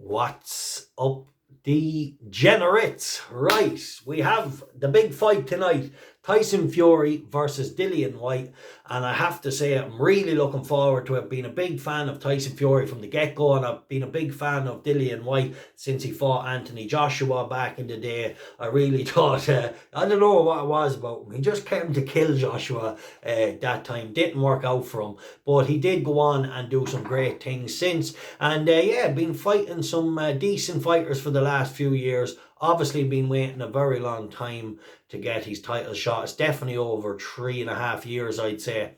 What's up, degenerates? Right, we have the big fight tonight. Tyson Fury versus Dillian Whyte. And I have to say, I'm really looking forward to it. Been a big fan of Tyson Fury from the get-go, and I've been a big fan of Dillian Whyte since he fought Anthony Joshua back in the day. I really thought, I don't know what it was about him. He just came to kill Joshua that time. Didn't work out for him. But he did go on and do some great things since. And yeah, been fighting some decent fighters for the last few years. Obviously been waiting a very long time to get his title shot. It's definitely over 3.5 years, I'd say.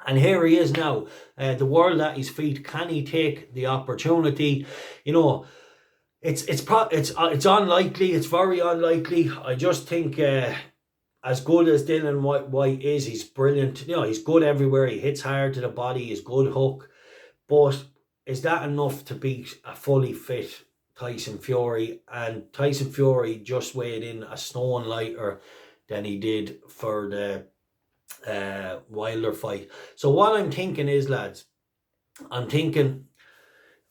And here he is now, the world at his feet. Can he take the opportunity? You know, it's unlikely. It's very unlikely. I just think as good as Dillian Whyte is, he's brilliant. You know, he's good everywhere. He hits hard to the body. He's good hook. But is that enough to beat a fully fit Tyson Fury? And Tyson Fury just weighed in a stone lighter than he did for the Wilder fight. So what I'm thinking is, lads, I'm thinking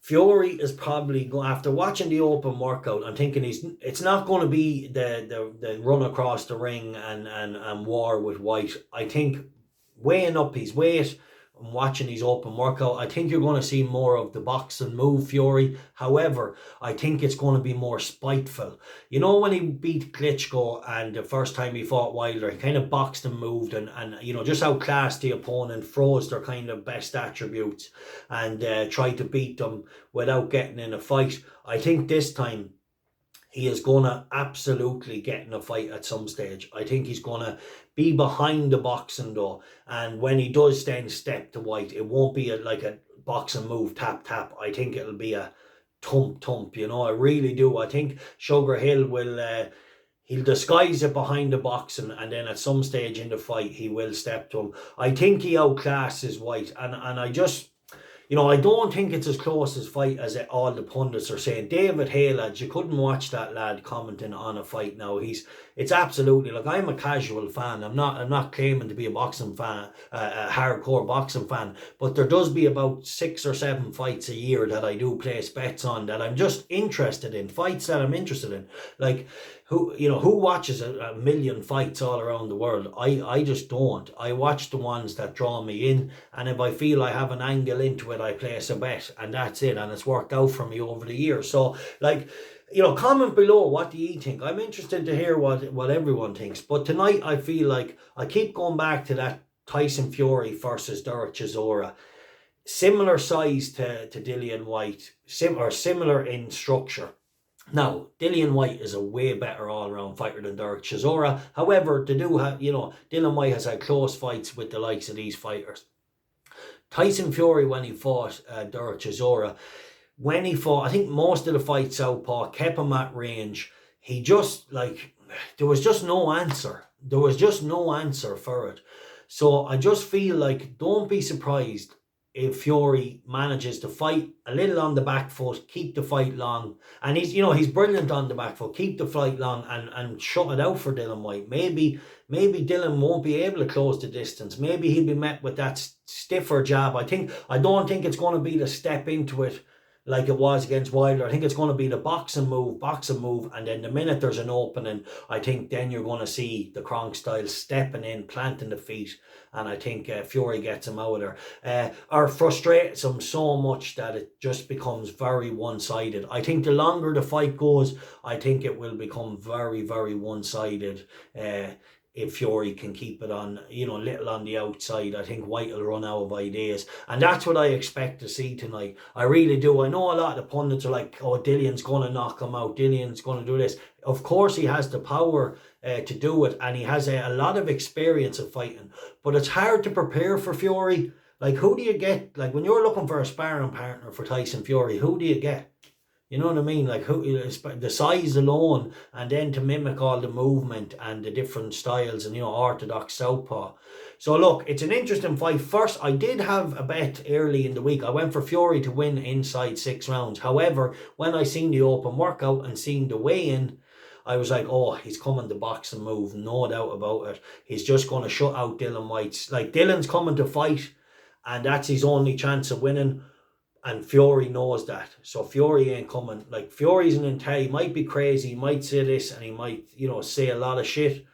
Fury is probably after watching the open workout, I'm thinking it's not going to be the run across the ring and war with Whyte. I think weighing up his weight and watching his open workout, I think you're going to see more of the box and move Fury. However, I think it's going to be more spiteful. You know, when he beat Klitschko and the first time he fought Wilder, he kind of boxed and moved and you know, just outclassed the opponent, froze their kind of best attributes and tried to beat them without getting in a fight. I think this time he is going to absolutely get in a fight at some stage. I think he's going to be behind the boxing though. And when he does then step to Whyte, it won't be like a boxing move, tap, tap. I think it'll be a thump, thump, you know. I really do. I think Sugar Hill will... he'll disguise it behind the boxing, and then at some stage in the fight, he will step to him. I think he outclasses Whyte. And I just... You know, I don't think it's as close as fight as all the pundits are saying. David Hay, lads, you couldn't watch that lad commenting on a fight now. It's absolutely, like, I'm a casual fan. I'm not claiming to be a boxing fan, a hardcore boxing fan, but there does be about 6 or 7 fights a year that I do place bets on that I'm just interested in. Fights that I'm interested in. Like, who watches a million fights all around the world? I just don't. I watch the ones that draw me in, and if I feel I have an angle into it, I place a bet, and that's it, and it's worked out for me over the years. So, like, you know, comment below, what do you think? I'm interested to hear what everyone thinks. But tonight, I feel like I keep going back to that Tyson Fury versus Derek Chisora. Similar size to Dillian Whyte, similar in structure. Now, Dillian Whyte is a way better all-around fighter than Derek Chisora. However, they do have, you know, Dillian Whyte has had close fights with the likes of these fighters. Tyson Fury, when he fought Derek Chisora, when he fought, I think most of the fights southpaw, kept him at range. He just, like, there was just no answer. There was just no answer for it. So I just feel like, don't be surprised if Fury manages to fight a little on the back foot, keep the fight long, and he's brilliant on the back foot, keep the fight long and shut it out for Dillian Whyte. Maybe Dillian won't be able to close the distance. Maybe he'll be met with that stiffer jab. I don't think it's going to be the step into it like it was against Wilder. I think it's going to be the boxing move, and then the minute there's an opening, I think then you're going to see the Kronk style stepping in, planting the feet, and I think Fury gets him out of there. Or frustrates him so much that it just becomes very one-sided. I think the longer the fight goes, I think it will become very, very one-sided. If Fury can keep it on, you know, little on the outside, I think Whyte will run out of ideas. And that's what I expect to see tonight. I really do. I know a lot of the pundits are like, oh, Dillian's going to knock him out. Dillian's going to do this. Of course, he has the power to do it. And he has a lot of experience of fighting. But it's hard to prepare for Fury. Like, who do you get? Like, when you're looking for a sparring partner for Tyson Fury, who do you get? You know what I mean? Like, the size alone, and then to mimic all the movement and the different styles and, you know, orthodox southpaw. So look, it's an interesting fight. First, I did have a bet early in the week. I went for Fury to win inside 6 rounds. However, when I seen the open workout and seen the weigh-in, I was like, oh, he's coming to box and move, no doubt about it. He's just going to shut out Dillian Whyte. Like, Dillian's coming to fight, and that's his only chance of winning. And Fury knows that. So Fury ain't coming. Like, Fury's an intel. He might be crazy. He might say this and he might, say a lot of shit.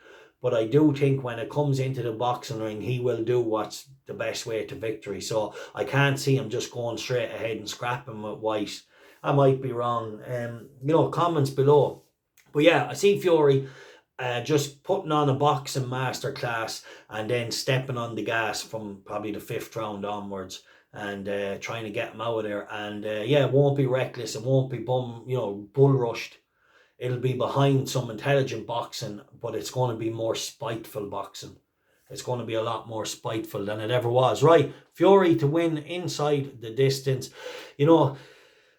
But I do think when it comes into the boxing ring, he will do what's the best way to victory. So I can't see him just going straight ahead and scrapping with White. I might be wrong. Comments below. But yeah, I see Fury just putting on a boxing masterclass and then stepping on the gas from probably the 5th round onwards and trying to get him out of there. And it won't be reckless. It won't be bull rushed. It'll be behind some intelligent boxing, but it's going to be more spiteful boxing. It's going to be a lot more spiteful than it ever was. Right, Fury to win inside the distance.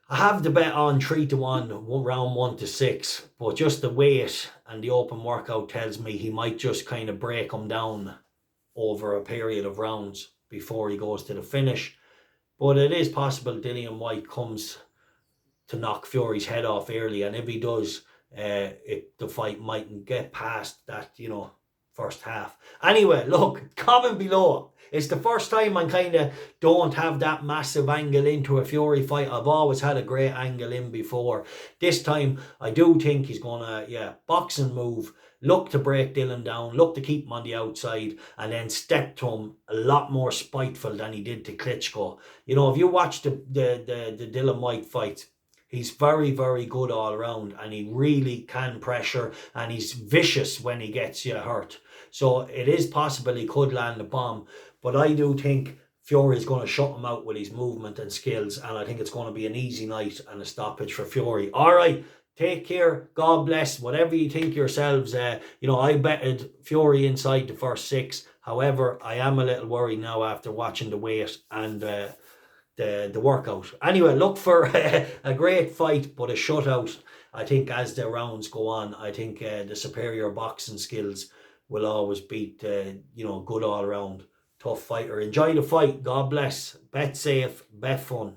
I have the bet on 3-1, round 1 to 6, but just the weight and the open workout tells me he might just kind of break him down over a period of rounds before he goes to the finish. But it is possible Dillian Whyte comes to knock Fury's head off early, and if he does, the fight mightn't get past that, first half. Anyway, look, comment below. It's the first time I kind of don't have that massive angle into a Fury fight. I've always had a great angle in before. This time, I do think he's going to, boxing move, look to break Dillian down, look to keep him on the outside, and then step to him a lot more spiteful than he did to Klitschko. If you watch the Dillian Whyte fight, he's very, very good all around, and he really can pressure, and he's vicious when he gets you hurt. So it is possible he could land a bomb, but I do think Fury is going to shut him out with his movement and skills, and I think it's going to be an easy night and a stoppage for Fury. All right, take care. God bless. Whatever you think yourselves. I betted Fury inside the first 6. However, I am a little worried now after watching the weight and the workout. Anyway, look for a great fight, but a shutout. I think as the rounds go on, I think the superior boxing skills will always beat good all around tough fighter. Enjoy the fight. God bless. Bet safe, bet fun.